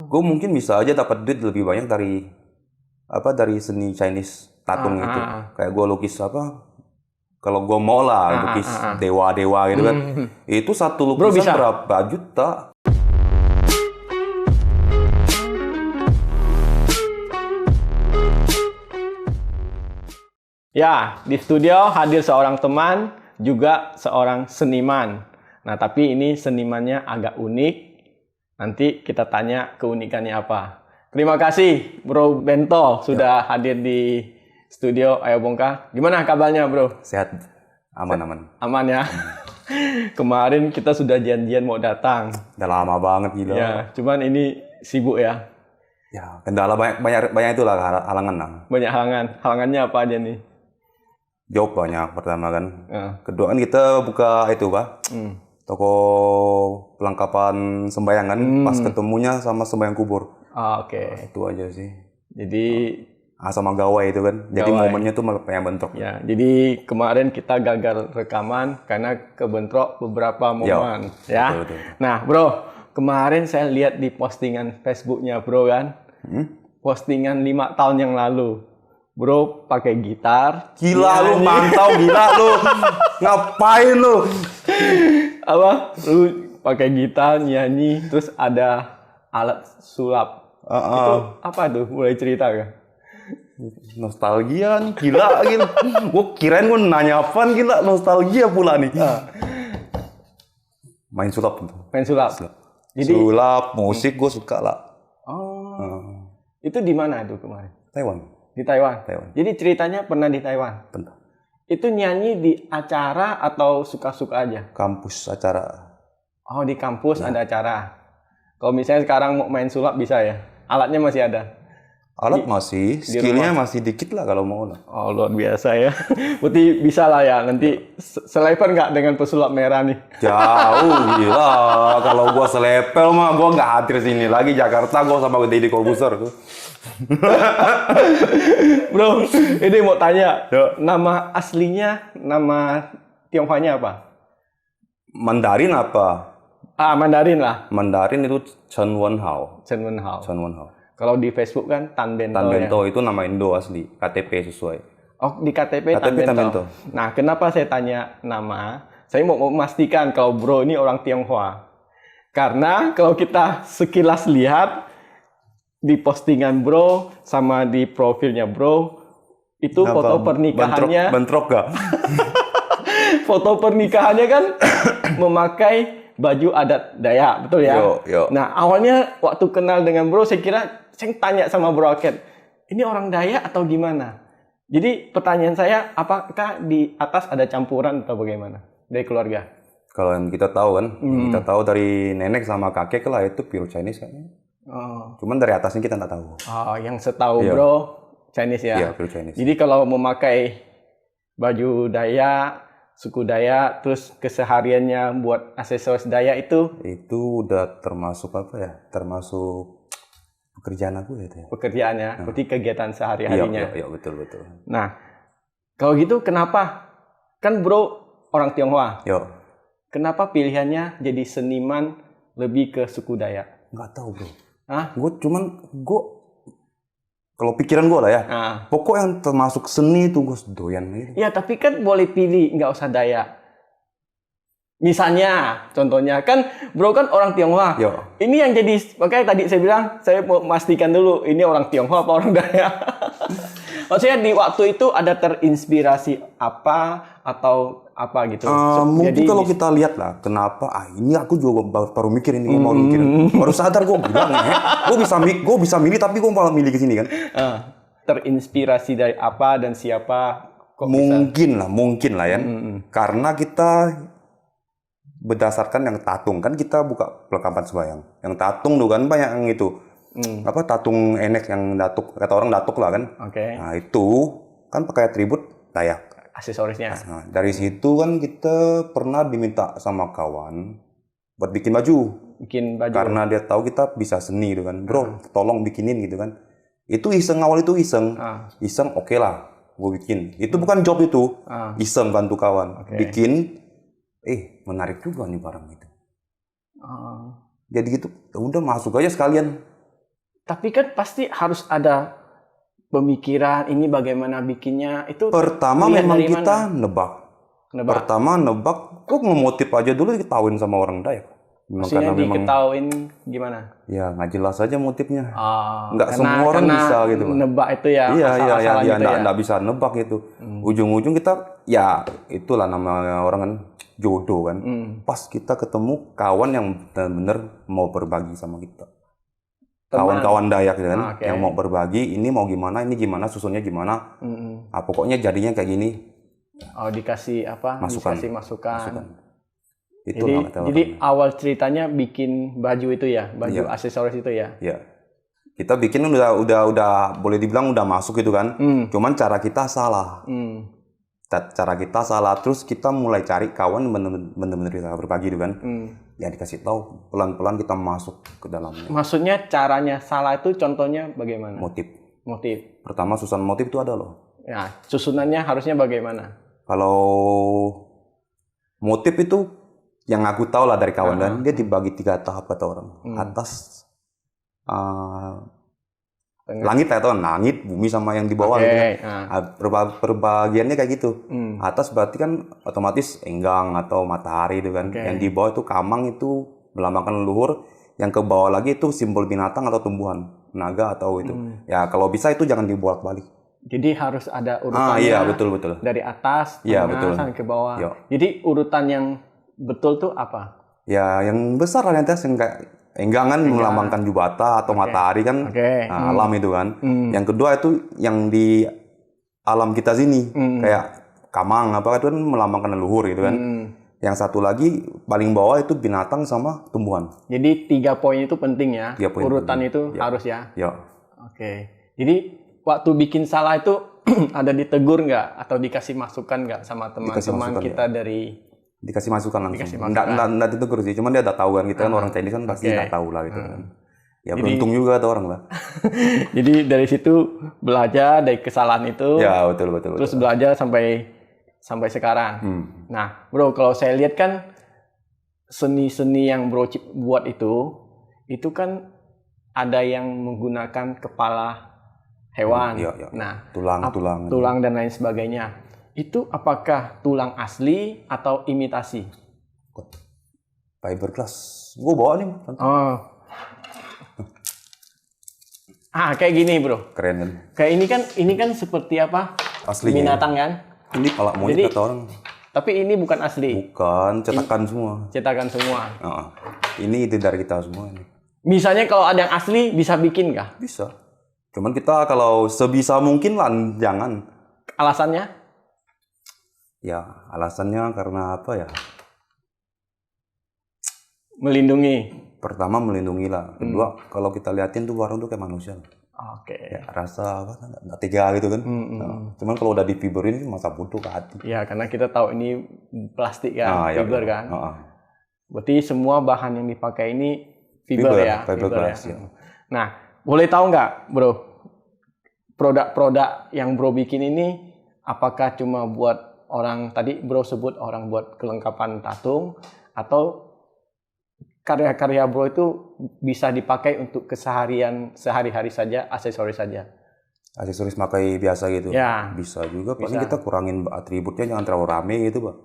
Gue mungkin bisa aja dapat duit lebih banyak dari seni Chinese tatung itu. Kayak gue lukis kalau gue mau lah lukis dewa-dewa gitu kan. Itu satu Bro, lukisan bisa? berapa juta? Ya, di studio hadir seorang teman, juga seorang seniman. Nah, tapi ini senimannya agak unik. Nanti kita tanya keunikannya apa. Terima kasih, Bro Bento, sudah hadir di studio Ayo Bongkar. Gimana kabarnya, Bro? Sehat, aman-aman. Aman ya? Kemarin kita sudah janjian mau datang. Udah lama banget gila. Ya, cuman ini sibuk ya. Ya, kendala banyak itulah halangan lah. Banyak halangan. Halangannya apa aja nih? Job banyak pertama kan. Ya. Kedua kan kita buka itu Pak. Toko pelengkapan sembahyang kan. Pas ketemunya sama sembahyang kubur. Oke. Itu aja sih. Jadi Sama gawai itu kan. Jadi Gawai. momennya tuh pengen bentrok. ya, jadi kemarin kita gagal rekaman karena kebentrok beberapa momen, ya. Betul. Nah, Bro, kemarin saya lihat di postingan Facebooknya Bro kan, postingan 5 tahun yang lalu, Bro pakai gitar, Gila lu, mantau gila lu. Ngapain lu? Lu pakai gitar nyanyi, terus ada alat sulap. Itu apa tuh? Mulai cerita kan? Nostalgia nih, gila. Gue kirain gue nanya apaan, gila. Nostalgia pula nih. Main sulap. Main sulap. Jadi, Sulap, musik gue suka lah. itu di mana itu kemarin? Taiwan. Di Taiwan. Taiwan. Jadi ceritanya pernah di Taiwan. Bentar. Itu nyanyi di acara atau suka-suka aja? Kampus acara. Oh, di kampus ada acara. Kalau misalnya sekarang mau main sulap bisa ya? Alatnya masih ada? Alat masih, skillnya masih dikit lah kalau mau lah. Oh, luar biasa ya. Berarti bisa lah ya. Nanti selevel nggak dengan pesulap merah nih? Jauh, gila. Kalau gua selepel mah gua nggak hadir sini lagi Jakarta. Gua sama Deddy Corbuzier tuh. Bro, ini mau tanya. Nama aslinya, nama Tionghoanya apa? Mandarin apa? Mandarin lah. Mandarin itu Chen Wenhao. Chen Wenhao. Chen Wenhao. Kalau di Facebook kan Tan Bento. Tan ya? Bento itu nama Indo asli, KTP sesuai. Oh, di KTP Tan KTP Tan Bento. Bento. Nah, kenapa saya tanya nama? Saya mau memastikan kalau Bro ini orang Tionghoa. Karena kalau kita sekilas lihat di postingan Bro sama di profilnya Bro, itu foto pernikahannya. Bentrok gak? Foto pernikahannya kan memakai baju adat Dayak, betul ya? Yo. Nah, awalnya waktu kenal dengan Bro, saya tanya sama Bro Aket, ini orang Dayak atau gimana? Jadi pertanyaan saya, apakah di atas ada campuran atau bagaimana dari keluarga? Kalau yang kita tahu kan, kita tahu dari nenek sama kakek lah itu pure Chinese kan. Cuman dari atasnya kita nggak tahu. Oh, yang setahu Bro Chinese ya? Iya, pure Chinese. Jadi kalau memakai baju Dayak, suku Dayak, terus kesehariannya buat aksesoris Dayak itu udah termasuk apa ya? Termasuk pekerjaan aku ya. pekerjaannya, berarti kegiatan sehari-harinya. Iya, betul. Nah, kalau gitu kenapa? Kan Bro orang Tionghoa. Yo. Kenapa pilihannya jadi seniman lebih ke suku Dayak? Nggak tahu Bro. Hah? Gue kalau pikiran gue lah ya. Pokok yang termasuk seni itu gue doyan gitu. Ya, tapi kan boleh pilih, nggak usah Dayak. Misalnya, contohnya kan Bro kan orang Tionghoa. Yo. Ini yang jadi, makanya tadi saya bilang saya mau memastikan dulu ini orang Tionghoa apa orang Dayak. Maksudnya di waktu itu ada terinspirasi apa atau apa gitu? Mungkin kalau kita lihat lah, kenapa? Ini aku juga baru mikir ini, gue mau mikirin. Baru sadar gue bilang gue bisa milih tapi gue malah milih ke sini kan. Terinspirasi dari apa dan siapa? Mungkin lah ya. Karena kita berdasarkan yang tatung kan kita buka pelengkapan sembahyang. Yang tatung tuh kan banyak yang itu. Tatung enek yang datuk, kata orang datuk lah kan. Nah itu kan pakai atribut Dayak. Aksesorisnya. Nah, dari situ kan kita pernah diminta sama kawan buat bikin baju. Karena dia tahu kita bisa seni gitu kan. Bro, tolong bikinin gitu kan. Itu awal itu iseng. Iseng oke lah, gue bikin. Itu bukan job itu. Iseng bantu kawan. Bikin, menarik juga nih barang itu. Jadi gitu, udah masuk aja sekalian. Tapi kan pasti harus ada pemikiran ini bagaimana bikinnya itu. Pertama lihat memang dari kita mana? nebak. Nebak. Pertama nebak, kok ngemotif aja dulu diketahuin sama orang Dayak. Memang Maksudnya karena memang diketahuin gimana? ya nggak jelas aja motifnya. Ah, Nggak semua orang bisa gitu, Pak. Nebak itu ya, Iya, asal-asalan gitu ya. nggak bisa nebak itu. Ujung-ujung kita, ya itulah namanya orang kan jodoh kan. Pas kita ketemu kawan yang benar-benar mau berbagi sama kita. Kawan-kawan Dayak gitu kan, yang mau berbagi, ini mau gimana, ini gimana, susunnya gimana. Pokoknya jadinya kayak gini. Oh, dikasih apa? Masukan. Dikasih masukan. Itu Jadi awal ceritanya bikin baju itu ya, baju aksesoris itu ya. Ya. Kita bikin udah boleh dibilang udah masuk gitu kan. Cuman cara kita salah. Cara kita salah, terus kita mulai cari kawan bener-bener bisa berbagi gitu kan. Ya dikasih tahu pelan-pelan kita masuk ke dalamnya. Maksudnya caranya salah itu contohnya bagaimana? Motif. Pertama susunan motif itu ada loh. Ya, susunannya harusnya bagaimana? Kalau motif itu yang aku tahu lah dari kawan dan dia dibagi 3 tahap kata orang. Atas langit atau langit, bumi sama yang di bawah gitu kan. Perbagiannya kayak gitu. Atas berarti kan otomatis enggang atau matahari itu kan. Yang di bawah itu kamang, itu melambangkan leluhur. Yang ke bawah lagi itu simbol binatang atau tumbuhan, naga atau itu. Ya kalau bisa itu jangan dibolak-balik. Jadi harus ada urutannya. Iya, betul. Dari atas, tengah, sampai ke bawah. Jadi urutan yang betul tuh apa? Ya, yang besar lah yang atas, yang kayak enggangan melambangkan jubata atau matahari kan, alam itu kan. Yang kedua itu yang di alam kita sini, kayak kamang apa itu kan melambangkan leluhur gitu kan. Yang satu lagi paling bawah itu binatang sama tumbuhan. Jadi 3 poin itu penting ya. Urutan penting. Itu harus ya. Oke. Jadi waktu bikin salah itu ada ditegur nggak atau dikasih masukan nggak sama teman-teman kita dari? Dikasih masukan langsung. Nggak ditegur sih, cuman dia udah tahu kan, kita kan orang Chinese kan pasti udah tahu lah gitu kan. Ya beruntung juga ada orang lah. Jadi dari situ belajar dari kesalahan itu. Ya betul. Terus belajar sampai sekarang. Nah, bro, kalau saya lihat kan seni-seni yang bro buat itu kan ada yang menggunakan kepala hewan. Nah, tulang dan lain sebagainya. Itu apakah tulang asli atau imitasi? Fiberglass. Gue bawa nih. Oh. Kayak gini, bro. Keren kan? Kayak ini kan seperti apa? Aslinya. Binatang kan? Ini pala monyet kata orang. Tapi ini bukan asli. Bukan, cetakan semua. Cetakan semua. Ini itu dari kita semua ini. Misalnya kalau ada yang asli bisa bikin kah? Bisa. Cuman kita kalau sebisa mungkin lah jangan. Alasannya? Ya, alasannya karena apa ya? Melindungi. Pertama melindungi lah. Kedua, kalau kita liatin tuh warung tuh kayak manusia. Ya, rasa apa? Nggak tega gitu kan. Cuman kalau udah di fiber ini masa bodoh ke hati. Ya, karena kita tahu ini plastik kan, fiber kan. Berarti semua bahan yang dipakai ini fiber ya. Fiberglass. Ya. Nah, boleh tahu nggak, bro? Produk-produk yang bro bikin ini apakah cuma buat orang, tadi bro sebut orang buat kelengkapan tatung, atau karya-karya bro itu bisa dipakai untuk keseharian sehari-hari saja, aksesoris saja? Aksesoris pakai biasa gitu? Ya. Bisa juga, paling kita kurangin atributnya, jangan terlalu rame gitu, Pak.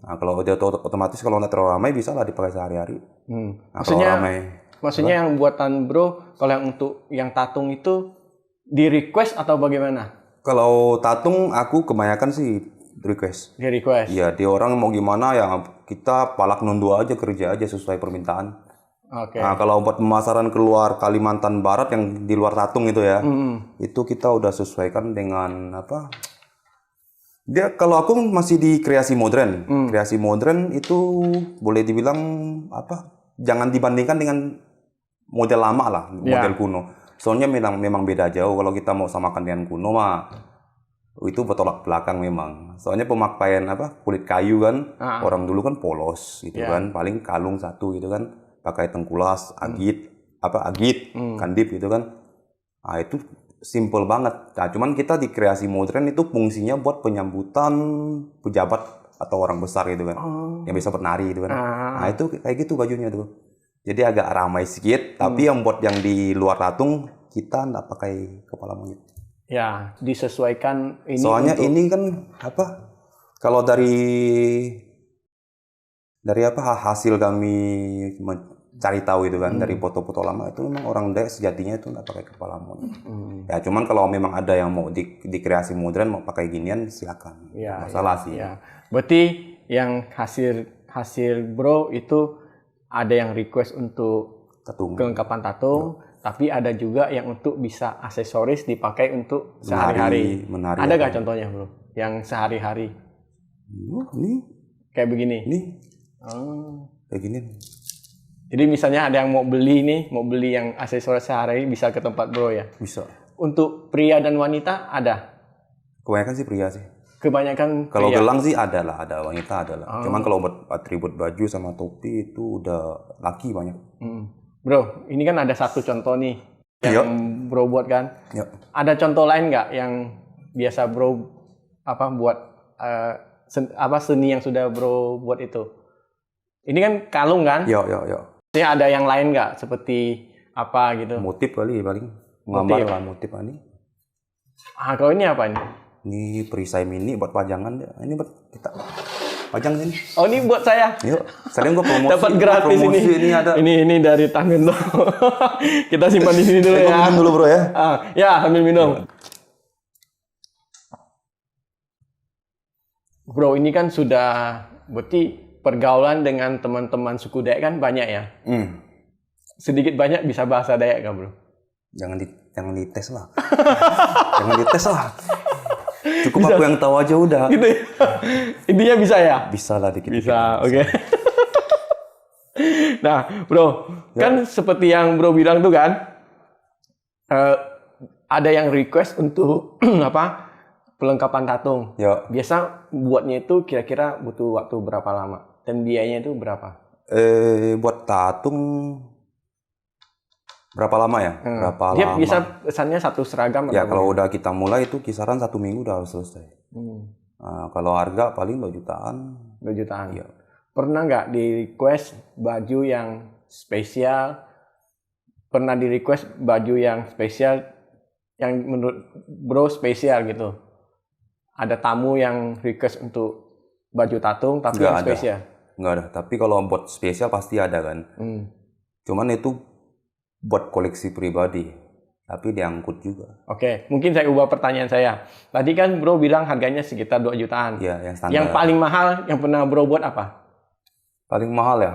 Nah, kalau udah otomatis kalau nggak terlalu ramai bisa lah dipakai sehari-hari. Nah, maksudnya yang buatan bro, kalau yang untuk yang tatung itu di request atau bagaimana? Kalau tatung aku kebanyakan sih request. Di request. Iya, dia orang mau gimana ya kita palak nundu aja, kerja aja sesuai permintaan. Nah, kalau buat pemasaran keluar Kalimantan Barat yang di luar tatung itu ya, itu kita udah sesuaikan dengan apa? Dia kalau aku masih di kreasi modern. Kreasi modern itu boleh dibilang apa? Jangan dibandingkan dengan model lama lah, model kuno. Soalnya memang beda jauh. Kalau kita mau samakan dengan kuno mah itu bertolak belakang memang. Soalnya pemakaian apa kulit kayu kan, orang dulu kan polos gitu kan, paling kalung satu gitu kan, pakai tengkulas, agit, kandip gitu kan. Nah itu simple banget. Nah cuman kita di kreasi modern itu fungsinya buat penyambutan pejabat atau orang besar gitu kan, yang bisa bernari gitu kan. Nah itu kayak gitu bajunya tuh. Jadi agak ramai sedikit, tapi yang buat yang di luar tatung kita nggak pakai kepala monyet. Ya, disesuaikan ini. Soalnya ini kan kalau dari hasil kami cari tahu itu kan dari foto-foto lama itu memang orang Dayak sejatinya itu nggak pakai kepala monyet. Ya cuman kalau memang ada yang mau dikreasi modern mau pakai ginian silakan. Ya, masalah sih. Ya. Berarti yang hasil bro itu ada yang request untuk kelengkapan tatung, tapi ada juga yang untuk bisa aksesoris dipakai untuk sehari-hari. Ada nggak contohnya bro? Yang sehari-hari? Ini kayak begini. Nih. Kayak gini. Jadi misalnya ada yang mau beli yang aksesoris sehari bisa ke tempat bro ya? Bisa. Untuk pria dan wanita ada? Kebanyakan sih pria sih. Kebanyakan pria. Kalau gelang sih ada wanita ada lah. Cuman kalau buat atribut baju sama topi itu udah laki banyak. Bro, ini kan ada satu contoh nih yang bro buat kan? Ada contoh lain nggak yang biasa bro buat seni yang sudah bro buat itu? Ini kan kalung kan? Iya. Ini ada yang lain nggak seperti apa gitu? Motif kali paling gambar lah motif ini. Kalau ini apa ini? Ini perisai mini buat pajangan. Ini buat kita pajang ini. Oh ini buat saya. Yuk, sekalian gua promosi. Dapat gratis ini ada. Ini dari tangan lo. Kita simpan di sini dulu ya. Minum dulu bro ya. Ya sambil minum. Bro ini kan sudah berarti pergaulan dengan teman-teman suku Dayak kan banyak ya? Sedikit banyak bisa bahasa Dayak kan bro? Jangan dites lah. Jangan dites lah. Cukup bisa. Aku yang tahu aja udah. Gitu ya? Intinya bisa ya? Bisa lah dikit. Bisa, oke. Nah bro, kan seperti yang bro bilang tuh kan, ada yang request untuk pelengkapan tatung. Biasa buatnya itu kira-kira butuh waktu berapa lama? Dan biayanya itu berapa? Buat tatung berapa lama ya? Dia bisa pesannya satu seragam? Ya kalau udah kita mulai itu kisaran 1 minggu udah harus selesai. Kalau harga paling 2 jutaan. 2 jutaan? Iya. Pernah nggak di request baju yang spesial? Pernah di request baju yang spesial yang menurut bro spesial gitu? Ada tamu yang request untuk baju tatung tapi yang spesial? Nggak ada, tapi kalau buat spesial pasti ada kan. Cuman itu buat koleksi pribadi, tapi diangkut juga. Oke, mungkin saya ubah pertanyaan saya. Tadi kan bro bilang harganya sekitar 2 jutaan. Iya, yang standar. Yang paling mahal yang pernah bro buat apa? Paling mahal ya?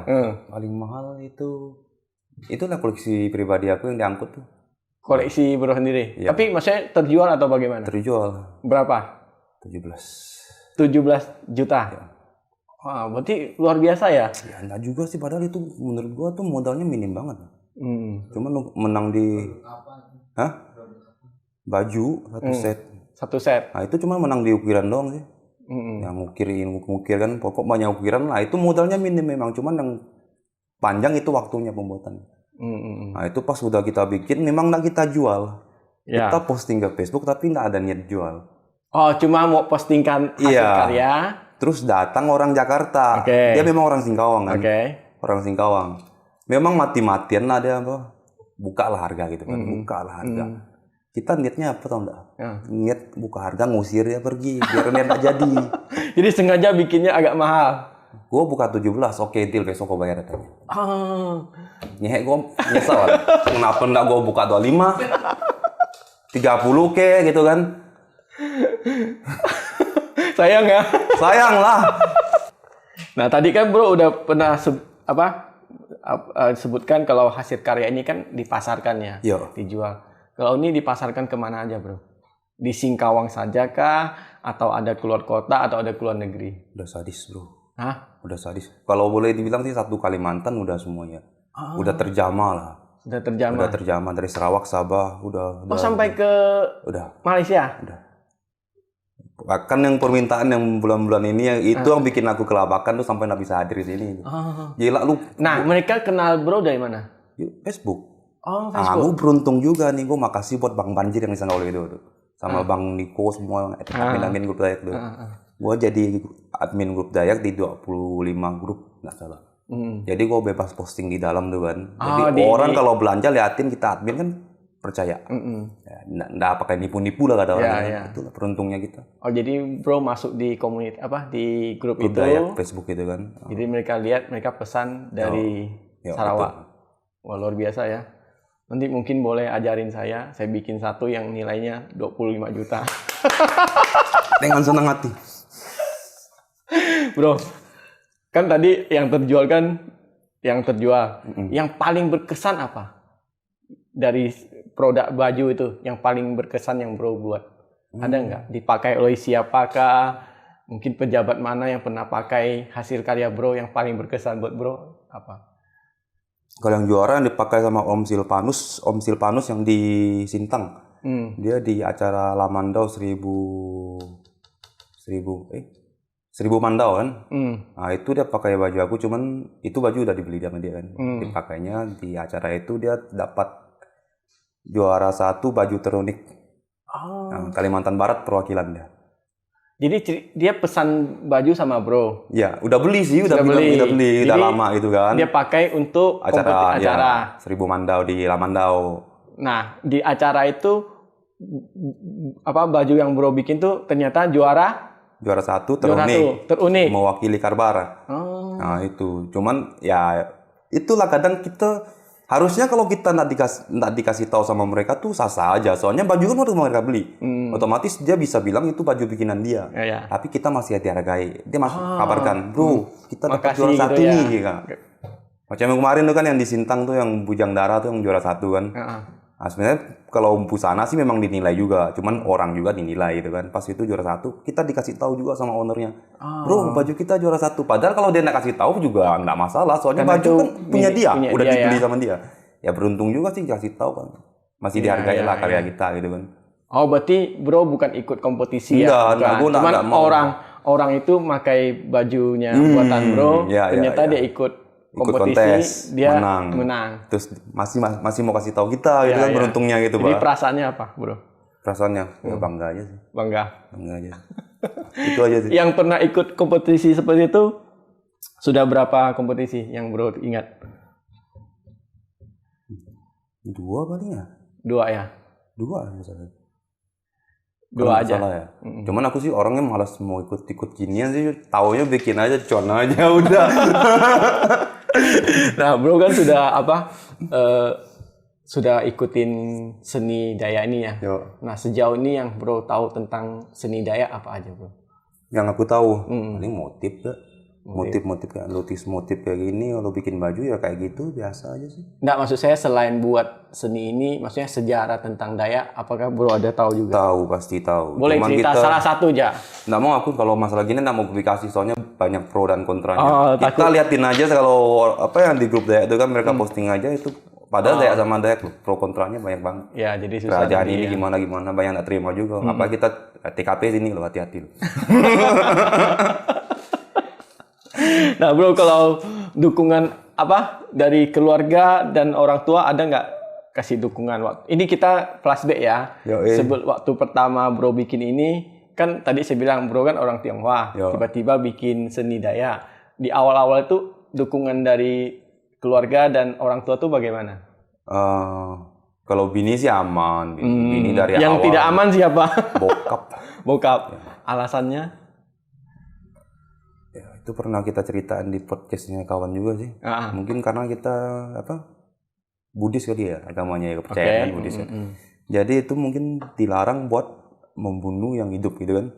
Paling mahal itulah koleksi pribadi aku yang diangkut tuh. Koleksi bro sendiri? Ya. Tapi maksudnya terjual atau bagaimana? Terjual. Berapa? 17 juta? Ya. Wah, berarti luar biasa ya? Ya enggak juga sih, padahal itu menurut gua tuh modalnya minim banget. Cuman menang di baju satu set. Satu set? Nah itu cuma menang di ukiran doang sih. Yang ngukir kan, pokok banyak ukiran lah. Itu modalnya minim memang, cuman yang panjang itu waktunya pembuatan. Nah itu pas udah kita bikin, memang nggak kita jual. Ya. Kita posting ke Facebook tapi nggak ada niat jual. Oh, cuma mau postingkan hasil karya. Terus datang orang Jakarta. Dia memang orang Singkawang kan. Orang Singkawang. Memang mati-matian lah dia buka lah harga gitu kan. Buka lah harga. Kita niatnya apa tau enggak? Niat buka harga ngusir dia pergi. Biar niat nggak jadi. Jadi sengaja bikinnya agak mahal. Gue buka 17, oke deal, besok gue bayar katanya. Nyehek gue nyesel. Kenapa enggak gue buka 25? 30 gitu kan. Sayang ya? Sayang lah. Nah tadi kan bro udah pernah sebutkan kalau hasil karya ini kan dipasarkan ya, dijual. Kalau ini dipasarkan kemana aja bro? Di Singkawang saja kah? Atau ada keluar kota atau ada keluar negeri? Udah sadis bro. Hah? Udah sadis. Kalau boleh dibilang sih satu Kalimantan udah semuanya. Udah terjamah lah. Udah terjamah? Udah terjamah dari Sarawak, Sabah, udah. Sampai ke Malaysia? Udah. Bahkan yang permintaan yang bulan-bulan ini itu yang bikin aku kelabakan tuh sampai nggak bisa hadir di sini. Gila lu. Nah, mereka kenal bro dari mana? Facebook. Oh, Facebook. Aku beruntung juga nih, gue makasih buat Bang Banjir yang di sana oleh itu tuh. Sama Bang Niko semua admin grup Dayak tuh. Gue jadi admin grup Dayak di 25 grup, nggak salah. Jadi gue bebas posting di dalam tuh kan. Jadi orang kalau belanja liatin kita admin kan percaya. Ya, nggak pakai nipu-nipu lah kata orang. Ya. Itulah beruntungnya kita. Oh, jadi bro masuk di komunitas di grup itu. Dayak Facebook itu kan. Jadi mereka lihat, mereka pesan dari Sarawak. Wah, luar biasa ya. Nanti mungkin boleh ajarin saya bikin satu yang nilainya 25 juta. Dengan senang hati. Bro, kan tadi yang terjual. Yang paling berkesan apa? Dari produk baju itu, yang paling berkesan yang bro buat. Ada nggak? Dipakai oleh siapakah? Mungkin pejabat mana yang pernah pakai hasil karya bro yang paling berkesan buat bro? Apa? Kalau yang juara yang dipakai sama Om Silpanus yang di Sintang. Dia di acara Lamandau 1000 Mandau kan. Nah, itu dia pakai baju aku, cuman itu baju udah dibeli sama dia kan. Dipakainya di acara itu dia dapat juara 1 baju terunik. Nah, Kalimantan Barat perwakilan dia. Jadi dia pesan baju sama bro. Ya, udah beli sih, udah beli, udah lama gitu kan. Dia pakai untuk acara. Ya, 1000 Mandau di Lamandau. Nah, di acara itu baju yang bro bikin tuh ternyata juara 1 terunik. Mewakili Karbara. Nah, itu. Cuman ya itulah kadang kita harusnya kalau kita nggak dikasih tahu sama mereka tuh sah-sah aja. Soalnya baju kan waktu mereka beli. Otomatis dia bisa bilang itu baju bikinan dia. Ya. Tapi kita masih dihargai. Dia masih kabarkan, "Bro, kita dapat juara gitu 1 nih." Gitu. Macam yang kemarin tuh kan yang di Sintang tuh yang Bujang Dara tuh yang juara 1 kan. Nah, sebenarnya kalau busana sih memang dinilai juga, cuman orang juga dinilai gitu kan. Pas itu juara 1, kita dikasih tahu juga sama ownernya, "Bro, baju kita juara 1." Padahal kalau dia nggak kasih tahu juga nggak masalah, soalnya karena baju kan punya dia, udah dibeli ya. sama dia. Ya beruntung juga sih dikasih tahu kan, masih dihargai lah karya kita gitu kan. Oh, berarti bro bukan ikut kompetisi ya? Enggak, Cuman orang itu pakai bajunya buatan bro, ternyata dia ikut kompetisi, dia menang. Terus masih mau kasih tahu kita gitu kan, beruntungnya gitu, Jadi Pak. perasaannya apa, bro? Perasaannya ya bangga aja sih. Bangga aja. Itu aja sih. Yang pernah ikut kompetisi seperti itu sudah berapa kompetisi yang bro ingat? 2 paling ya? 2 ya? 2 misalnya. 2 aja. Ya. Cuman aku sih orangnya malas mau ikut ginian sih. Taunya bikin aja, con aja udah. Nah, bro kan sudah ikutin seni daya ini ya. Nah, sejauh ini yang bro tahu tentang seni daya apa aja, bro? Yang aku tahu, paling motif ya. Motif kayak lukis motif kayak gini, kalau bikin baju ya kayak gitu biasa aja sih. Nggak, maksud saya selain buat seni ini, maksudnya sejarah tentang Dayak, apakah bro ada tahu juga? Tahu, pasti tahu. Boleh cuman cerita salah satu aja. Nggak mau aku kalau masalah gini nggak mau publikasi, soalnya banyak pro dan kontranya. Kita liatin aja kalau apa yang di grup Dayak itu kan mereka posting aja itu. Padahal Dayak sama Dayak pro kontranya banyak banget. Ya, jadi susah. Kerajaan ini gimana banyak nggak terima juga. Apa kita TKP sini loh, hati-hati loh. Nah, bro, kalau dukungan dari keluarga dan orang tua ada nggak kasih dukungan waktu? Ini kita flashback ya. Waktu pertama bro bikin ini, kan tadi saya bilang bro kan orang Tionghoa, tiba-tiba bikin seni Dayak. Di awal-awal itu dukungan dari keluarga dan orang tua tuh bagaimana? Kalau bini sih aman, bini dari yang awal. Yang tidak aman siapa? Bokap. Alasannya? Itu pernah kita ceritain di podcastnya kawan juga sih. Mungkin karena kita Buddhis kali ya, agamanya ya, kepercayaan Buddhis ya. Jadi itu mungkin dilarang buat membunuh yang hidup gitu kan.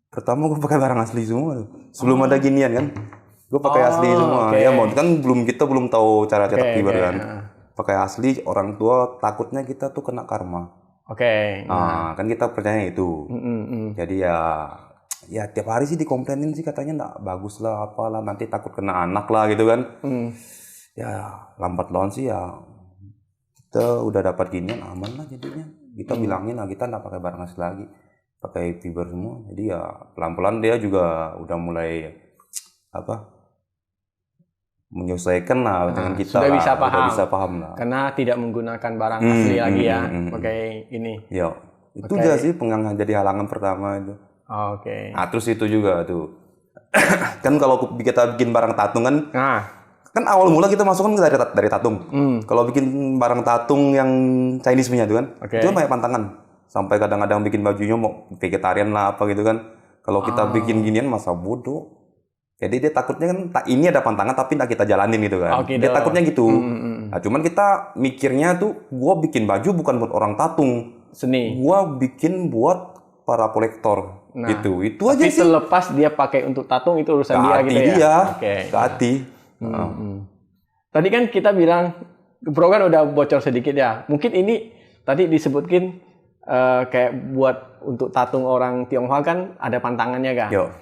Pertama gue pakai barang asli semua tuh. Sebelum ada ginian kan, gue pakai asli semua. Ya mau kan kita belum tahu cara cetak fiber kan. Pakai asli, orang tua takutnya kita tuh kena karma. Kan kita percaya itu. Jadi ya tiap hari sih dikomplainin sih, katanya nggak bagus lah, apalah, nanti takut kena anak lah gitu kan. Ya lambat laun sih ya kita udah dapat ginian, aman lah jadinya. Kita bilangin lah kita nggak pakai barang asli lagi, pakai fiber semua. Jadi ya pelan-pelan dia juga udah mulai menyesuaikan lah dengan kita. Sudah lah, bisa paham lah. Karena tidak menggunakan barang asli lagi ya, pakai ini. Ya itu aja sih jadi halangan pertama itu. Nah terus itu juga tuh kan kalau kita bikin barang tatung kan, Kan awal mula kita masuk kan dari tatung. Kalau bikin barang tatung yang Chinese punya itu kan, itu kan banyak pantangan. Sampai kadang-kadang bikin bajunya mau vegetarian lah apa gitu kan. Kalau kita bikin ginian masa bodoh. Jadi dia takutnya kan ini ada pantangan tapi nggak kita jalanin gitu kan. Dia takutnya gitu. Nah, cuman kita mikirnya tuh, gua bikin baju bukan buat orang tatung. Seni. Gua bikin buat para kolektor. Nah, Itu aja tapi sih. terlepas dia pakai untuk tatung itu urusan dia gitu ya. Dia. Oke. Ke hati. Tadi kan kita bilang, Bro kan udah bocor sedikit ya. Mungkin ini tadi disebutkin kayak buat untuk tatung orang Tionghoa kan ada pantangannya kan? Yo.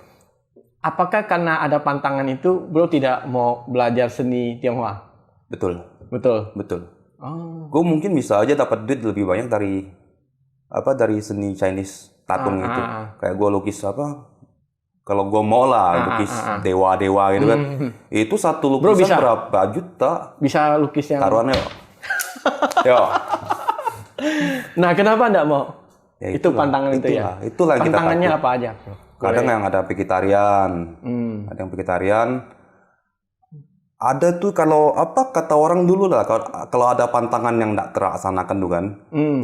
Apakah karena ada pantangan itu, Bro tidak mau belajar seni Tionghoa? Betul. Betul. Oh. Gue mungkin bisa aja dapat duit lebih banyak dari seni Chinese tatung itu. Kayak gue lukis kalau gue mau lah lukis dewa-dewa gitu kan. Itu satu lukisan Bro, bisa? berapa juta? Bisa lukis yang... Taruhannya. Yo. Nah, kenapa enggak mau? Ya, itu pantangan itu ya? Itulah yang kita pantangannya takut. apa aja, Bro? Kadang yang ada vegetarian. Ada yang vegetarian. Ada tuh kalau kata orang dulu lah, kalau ada pantangan yang tidak terlaksanakan tuh kan,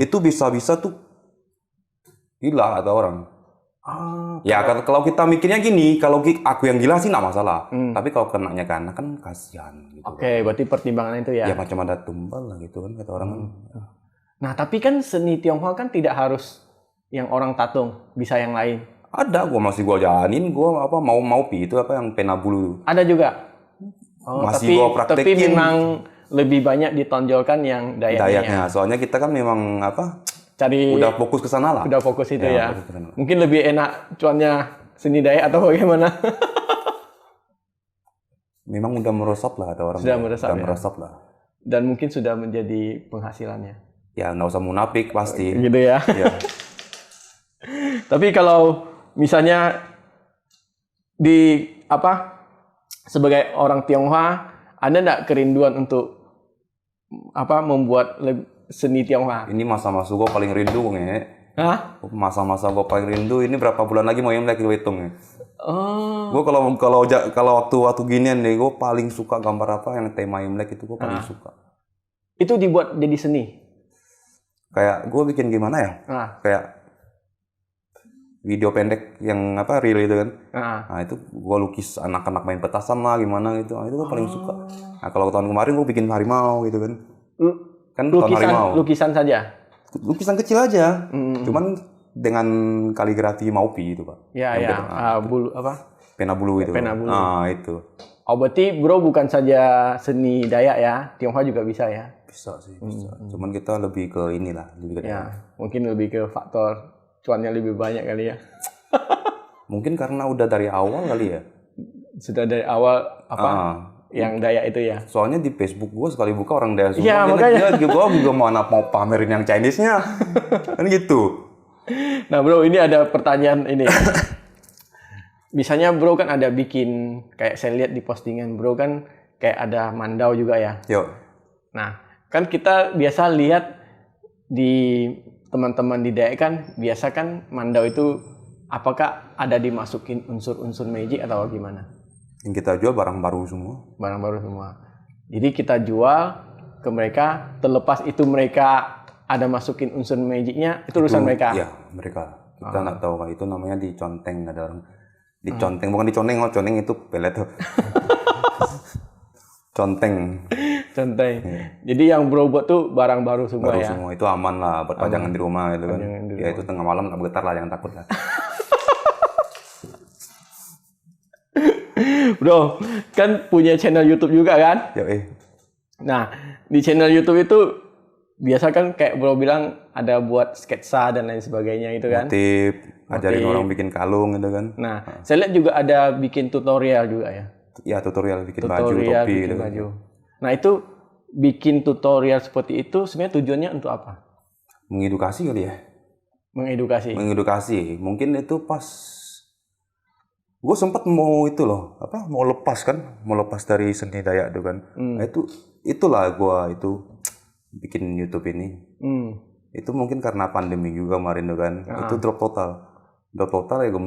itu bisa-bisa tuh gila kata orang. Ya kalau kita mikirnya gini, kalau aku yang gila sih nggak masalah. Tapi kalau kenanya ke anak kan kasihan gitu. Oke, berarti pertimbangan itu ya. Ya macam ada tumbal lah gitu kan kata orang. Nah, tapi kan seni Tionghoa kan tidak harus yang orang tatung, bisa yang lain. Ada, gua jalanin, mau pi itu yang pena bulu. Ada juga. Masih gua praktekin. Tapi memang lebih banyak ditonjolkan yang dayaknya. Soalnya kita kan memang cari udah fokus ke sana lah. Udah fokus itu ya. Fokus kesana. Mungkin lebih enak cuannya seni dayak atau bagaimana? Memang udah merosot lah ada orang. Sudah merosot, merosot lah. Dan mungkin sudah menjadi penghasilannya. Ya nggak usah munafik pasti. Gitu ya. Ya. Tapi kalau misalnya sebagai orang Tionghoa, Anda enggak kerinduan untuk membuat seni Tionghoa? Ini masa-masa gue paling rindu nge. Hah? Masa-masa gue paling rindu ini berapa bulan lagi mau Imlek gue hitung ya. Oh. Gue kalau waktu ginian nih gue paling suka gambar yang tema Imlek itu gue paling suka. Itu dibuat jadi seni. Kayak gue bikin gimana ya? Kayak video pendek yang reel itu kan. Nah itu gue lukis anak-anak main petasan lah gimana gitu. Itu gue paling suka. Nah kalau tahun kemarin gue bikin harimau gitu kan. Kan Lukisan saja. Lukisan kecil aja. Cuman dengan kaligrafi Maupi itu, Pak. Ya. Bulu Pena bulu itu. Pena bulu. Ah, itu. Oh, berarti Bro bukan saja seni Dayak ya, Tionghoa juga bisa ya? Bisa sih, bisa. Cuman kita lebih ke inilah, lebih ke mungkin lebih ke faktor cuannya lebih banyak kali ya. Mungkin karena udah dari awal kali ya. Sudah dari awal yang Dayak itu ya. Soalnya di Facebook gue sekali buka orang Dayak semua. Iya, makanya. Gue juga mau pamerin yang Chinese-nya. Kan gitu. Nah, Bro, ini ada pertanyaan ini. Misalnya Bro kan ada bikin, kayak saya lihat di postingan Bro kan kayak ada mandau juga ya. Yuk. Nah, kan kita biasa lihat di teman-teman di Dayak kan, biasa kan mandau itu apakah ada dimasukin unsur-unsur magic atau gimana? Yang kita jual barang baru semua. Barang baru semua. Jadi kita jual ke mereka, terlepas itu mereka ada masukin unsur magicnya, itu urusan mereka. Iya, mereka. Kita nggak tahu, itu namanya diconteng, ada orang. Diconteng, bukan diconeng, coneng itu pelet tuh. Conteng. Conteng. Jadi yang Bro buat tuh barang baru semua baru ya? Semua, itu aman lah buat pajangan di rumah gitu kan. Ya itu tengah malam nggak bergetar lah, jangan takut lah. Bro, kan punya channel YouTube juga kan? Nah, di channel YouTube itu biasa kan kayak Bro bilang ada buat sketsa dan lain sebagainya itu kan? Ajarin orang bikin kalung gitu kan. Nah, saya lihat juga ada bikin tutorial juga ya? Ya, tutorial bikin baju, topi gitu. Baju. Nah, itu bikin tutorial seperti itu sebenarnya tujuannya untuk apa? Mengedukasi kali ya? Mengedukasi. Mungkin itu pas gue sempat mau mau lepas dari seni Dayak itu kan. Nah, itulah gue bikin YouTube ini. Itu mungkin karena pandemi juga kemarin tuh kan. Itu drop total ya gue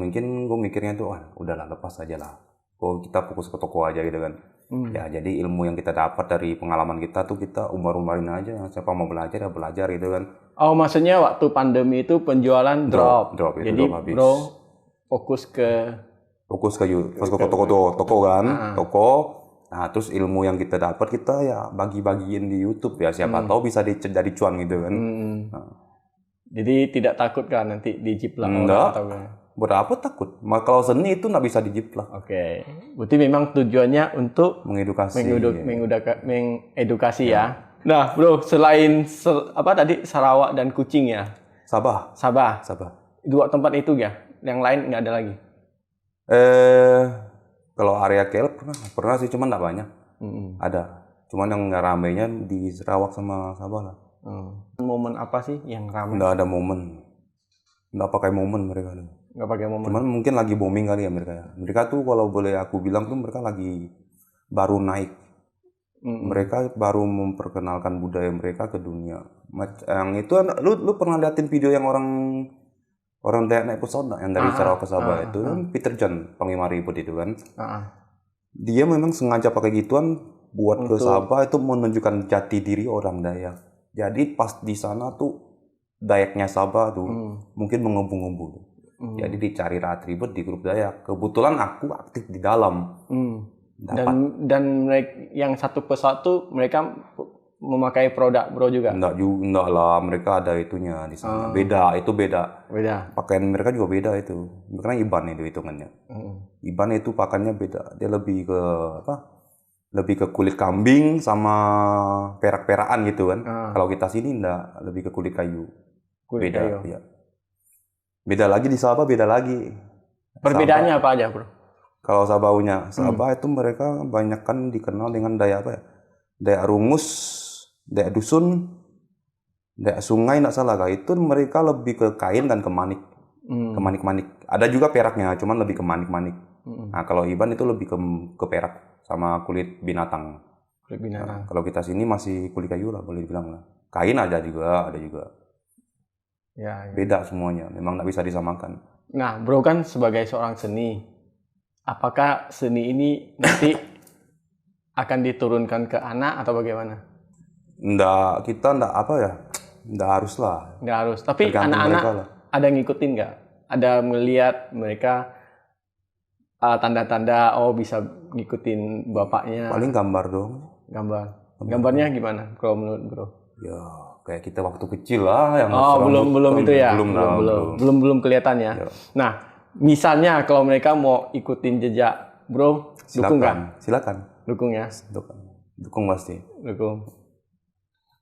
mikirnya tuh udahlah lepas aja lah. Kita fokus ke toko aja gitu kan. Ya, jadi ilmu yang kita dapat dari pengalaman kita tuh kita umbar-umbarin aja. Yang siapa mau belajar ya belajar gitu kan. Oh, maksudnya waktu pandemi itu penjualan drop. Drop itu Jadi drop habis. bro fokus ke toko kan, toko. Nah, terus ilmu yang kita dapat kita ya bagi-bagiin di YouTube ya. Siapa tahu bisa jadi cuan gitu kan. Nah. Jadi tidak takut kan nanti dijiplak orang atau gimana? Berapa takut? Kalau seni itu nggak bisa dijiplak. Oke. Berarti memang tujuannya untuk mengedukasi ya. Nah, bro, selain tadi Sarawak dan Kuching ya? Sabah. Dua tempat itu ya? Yang lain nggak ada lagi? Kalau area KL pernah sih, cuman nggak banyak. Ada. Cuman yang nggak ramainya di Sarawak sama Sabah lah. Momen apa sih yang ramai? Nggak ada momen. Nggak pakai momen mereka. Nggak pakai momen. Cuman mungkin lagi booming kali ya mereka. Mereka tuh kalau boleh aku bilang tuh mereka lagi baru naik. Mereka baru memperkenalkan budaya mereka ke dunia. Yang itu lu pernah liatin video yang orang Dayak naik pesawat nggak? Yang dari Sarawak ke Sabah itu kan Peter John Panglima Ribut itu kan. Dia memang sengaja pakai gituan buat ke Sabah itu menunjukkan jati diri orang Dayak. Jadi pas di sana tuh Dayaknya Sabah tuh mungkin mengebu-ngebu. Jadi dicari atribut di grup Dayak. Kebetulan aku aktif di dalam. Dan yang satu pesawat tuh mereka memakai produk bro juga? Enggak lah, mereka ada itunya di sana. Beda. Pakaian mereka juga beda itu. Karena IBAN itu hitungannya. IBAN itu pakaiannya beda. Dia lebih ke lebih ke kulit kambing sama perak-perakan gitu kan. Kalau kita sini enggak, lebih ke kulit kayu. Beda. Ya. Beda lagi di Sabah, beda lagi. Perbedaannya apa aja, bro? Kalau Sabah itu mereka banyak kan dikenal dengan Dayak apa ya? Dayak Rungus, Dayak Dusun, Dayak Sungai, nggak salah kah? Itu mereka lebih ke kain dan ke manik. Ke manik-manik. Ada juga peraknya, cuman lebih ke manik-manik. Nah, kalau Iban itu lebih ke perak sama kulit binatang. Nah, kalau kita sini masih kulit kayu lah, boleh dibilang lah. Kain ada juga. Ya. Beda semuanya, memang nggak bisa disamakan. Nah, bro kan sebagai seorang seni, apakah seni ini nanti akan diturunkan ke anak atau bagaimana? Kita nggak harus lah. Nggak harus, tapi anak-anak ada ngikutin nggak? Ada melihat mereka tanda-tanda bisa ngikutin bapaknya? Paling gambar dong. Gambarnya gimana kalau menurut bro? Ya kayak kita waktu kecil lah yang belum itu ya. Belum kelihatan ya. Nah, misalnya kalau mereka mau ikutin jejak bro, dukung nggak? Silakan. Dukung ya. Dukung pasti. Dukung.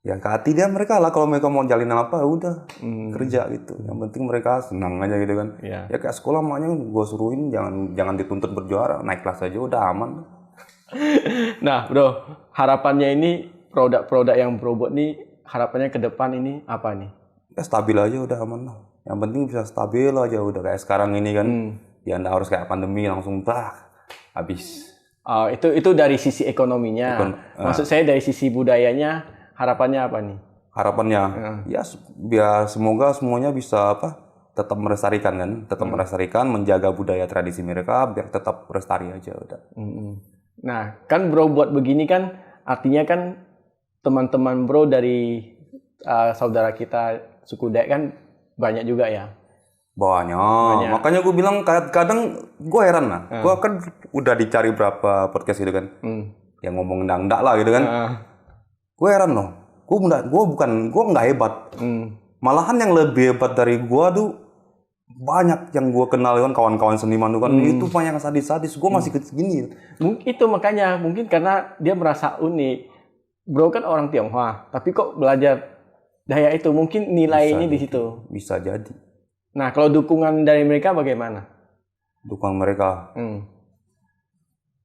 Ya ke hati dia mereka lah, kalau mereka mau jalin apa udah kerja gitu. Yang penting mereka senang aja gitu kan. Ya kayak sekolah makanya gue suruhin jangan dituntut berjuara, naik kelas aja udah aman. Nah bro, harapannya ini produk-produk yang bro buat nih, harapannya ke depan ini apa nih? Ya stabil aja udah aman lah. Yang penting bisa stabil aja udah, kayak sekarang ini kan. Ya nggak harus kayak pandemi langsung habis. Itu dari sisi ekonominya. Maksud saya dari sisi budayanya, harapannya apa nih? Harapannya ya biar semoga semuanya bisa tetap melestarikan kan, melestarikan, menjaga budaya tradisi mereka biar tetap lestari aja udah. Nah, kan bro buat begini kan artinya kan teman-teman bro dari saudara kita suku Dayak kan banyak juga ya. Banyak. Makanya gue bilang kadang gue heran lah. Gue kan udah dicari berapa podcast gitu kan. Yang ngomong ndak lah gitu kan. Gue heran loh. Gue nggak hebat. Malahan yang lebih hebat dari gue tuh banyak yang gue kenal kan, kawan-kawan seniman tuh kan. Itu banyak sadis-sadis. Gue masih segini. Itu makanya mungkin karena dia merasa unik. Bro kan orang Tionghoa, tapi kok belajar Dayak itu mungkin nilainya di situ. Bisa jadi. Nah, kalau dukungan dari mereka bagaimana? Dukungan mereka?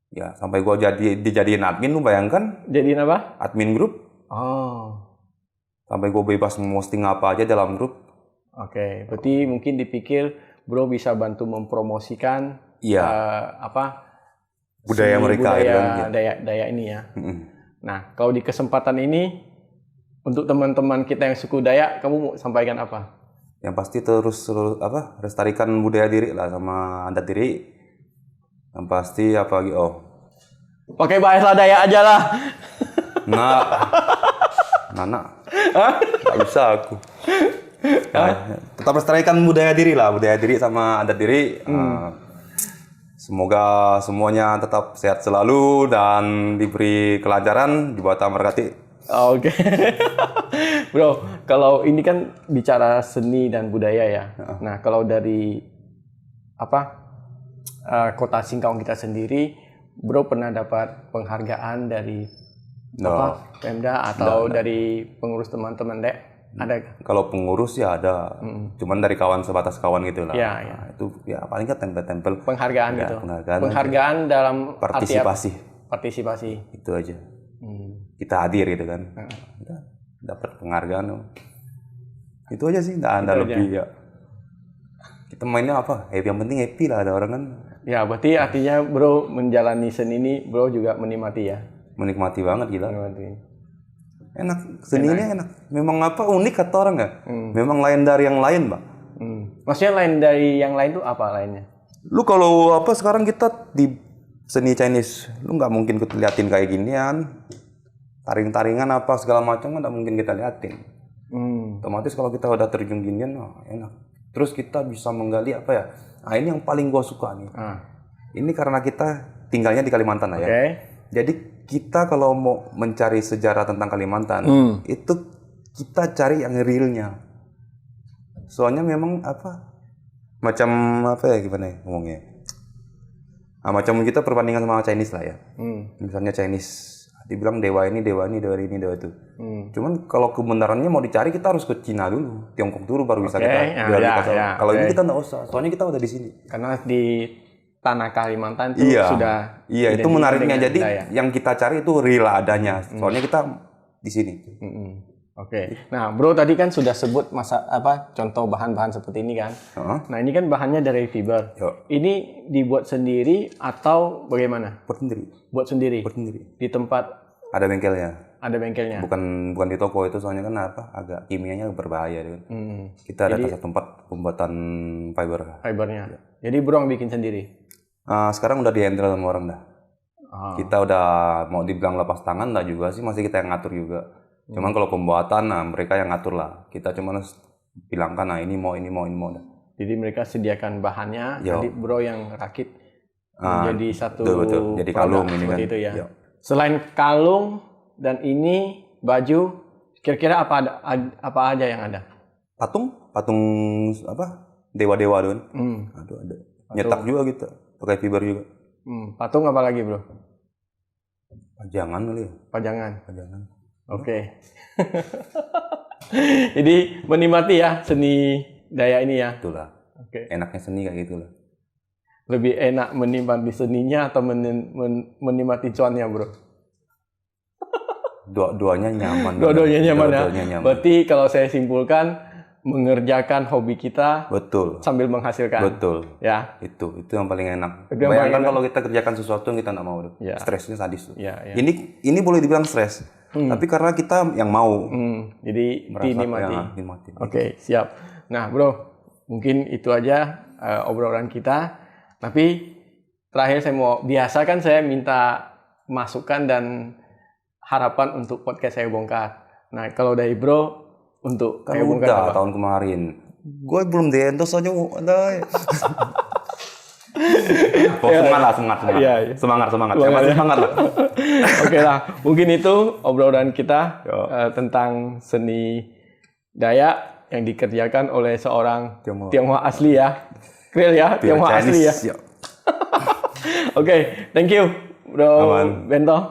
Ya, sampai gue dijadiin admin, lu bayangkan? Jadiin apa? Admin grup. Sampai gue bebas memposting apa aja dalam grup. Oke, berarti mungkin dipikir bro bisa bantu mempromosikan budaya mereka, Dayak ini ya. Nah, kalau di kesempatan ini untuk teman-teman kita yang suku Dayak, kamu mau sampaikan apa? Yang pasti terus lestarikan budaya diri lah sama adat diri. Yang pasti Pakai bahasa Dayak aja lah. Nah, Nana, nggak bisa aku. Ya, tetap lestarikan budaya diri sama adat diri. Semoga semuanya tetap sehat selalu dan diberi kelancaran di Batam berkati. Oke. Bro, kalau ini kan bicara seni dan budaya ya. Nah, kalau dari Kota Singkawang kita sendiri, Bro pernah dapat penghargaan dari Pemda atau dari pengurus teman-teman Dek? Ada? Kalau pengurus ya ada, cuman dari kawan sebatas kawan gitu lah. Iya. Nah, itu ya paling kan tempel-tempel. Penghargaan Ya, gitu. penghargaan Penghargaan dalam partisipasi. Partisipasi. Itu aja. Kita hadir gitu kan. Udah, dapat penghargaan. Itu aja sih, nggak ada lebih ya. Kita mainnya apa? Yang penting happy lah, ada orang kan. Ya, berarti artinya Bro menjalani seni ini, Bro juga menikmati ya? Menikmati banget gila. Menikmati. Enak, seninya enak. Memang unik kata orang nggak? Memang lain dari yang lain, Mbak. Maksudnya lain dari yang lain tuh apa lainnya? Lu kalau sekarang kita di seni Chinese, lu nggak mungkin kita liatin kayak ginian. Taring-taringan apa segala macam nggak mungkin kita liatin. Otomatis kalau kita udah terjun ginian, enak. Terus kita bisa menggali apa ya? Nah, ini yang paling gua suka nih. Ini karena kita tinggalnya di Kalimantan lah ya. Jadi kita kalau mau mencari sejarah tentang Kalimantan, itu kita cari yang realnya. Soalnya memang macam gimana ya ngomongnya? Macam kita perbandingan sama Chinese lah ya. Misalnya Chinese, dibilang dewa ini, dewa itu. Cuman kalau kebenarannya mau dicari kita harus ke Cina dulu, Tiongkok dulu baru bisa kita. Kalau ini kita nggak usah, soalnya kita udah di sini. Karena di tanah Kalimantan itu sudah. Iya, itu menariknya. Jadi yang kita cari itu real adanya. Soalnya kita di sini. Nah, Bro tadi kan sudah sebut contoh bahan-bahan seperti ini kan. Nah, ini kan bahannya dari fiber. Ini dibuat sendiri atau bagaimana? Buat sendiri. Di tempat ada bengkelnya. Ada bengkelnya. Bukan di toko itu, soalnya kan agak kimianya berbahaya kan. Kita ada satu tempat pembuatan fibernya. Jadi Bro yang bikin sendiri. Sekarang udah di-handle sama orang dah. Kita udah mau dibilang lepas tangan dah juga sih, masih kita yang ngatur juga. Cuman kalau pembuatan, mereka yang ngatur lah. Kita cuma bilangkan, ini mau dah. Jadi mereka sediakan bahannya, nanti Bro yang rakit menjadi satu betul. Jadi kalung ini kan. Itu ya. Selain kalung dan ini baju, kira-kira apa aja yang ada? Patung dewa-dewa doang. Aduh, ada. Nyetak juga gitu, pakai fiber juga. Patung apa lagi Bro? Pajangan kali ya. Pajangan. Oke. Okay. Jadi menikmati ya seni Dayak ini ya. Itulah. Enaknya seni kayak gitu lah. Lebih enak menikmati seninya atau menikmati cuannya Bro? Dua-duanya nyaman. Dua-duanya nyaman ya. Berarti kalau saya simpulkan, mengerjakan hobi kita sambil menghasilkan. Betul. Ya. Itu yang paling enak. Bayangkan kalau kita kerjakan sesuatu yang kita nggak mau, stresnya sadis tuh. Ini boleh dibilang stres. Tapi karena kita yang mau. Jadi dinikmati. Oke, siap. Nah, Bro, mungkin itu aja obrolan kita. Tapi terakhir biasa kan saya minta masukan dan harapan untuk podcast saya bongkar. Nah, kalau dari Bro untuk kan udah tahun kemarin gue belum di-endorse aja semangat lah. Oke lah, mungkin itu obrolan kita tentang seni Dayak yang dikerjakan oleh seorang Tionghoa asli ya. Real ya, Tionghoa asli ya. Oke, thank you Bro Bento.